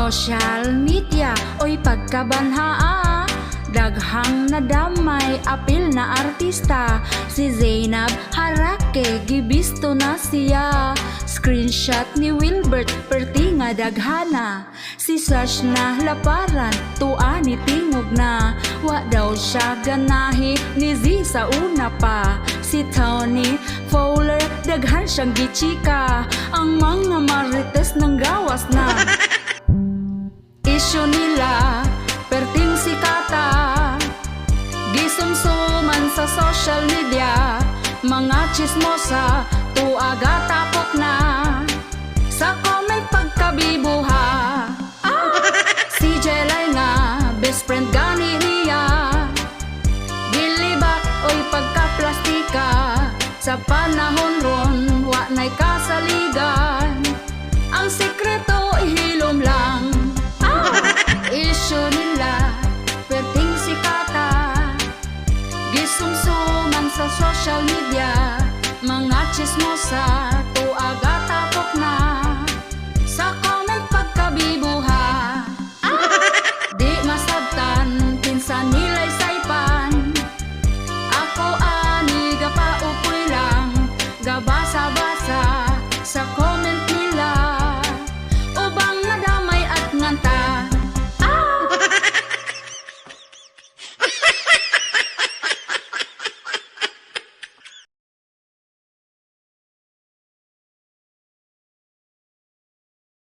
Social media oy pagkabanhaa, daghang nadamay apil na artista. Si Zainab Harake gibisto na siya, screenshot ni Wilbert perti nga daghana. Si Sash na laparan tua ni tingog na, wa daw siya ganahi ni Z sa una pa. Si Tony Fowler daghan siyang gichika, ang mga marites ng gawas na. Isyu nila perting sikata, gisumsuman sa social media, mga chismosa tuaga tapok na, sa comment pagkabibuha. Si Jelay nga best friend gani niya, gilibak oy pagkaplastika, sa panahon ron wa na'y kasaligan, ang sikreto ihilom lang. Isyu nila perting sikata, gisumsuman sa social media, mga chismosa tuaga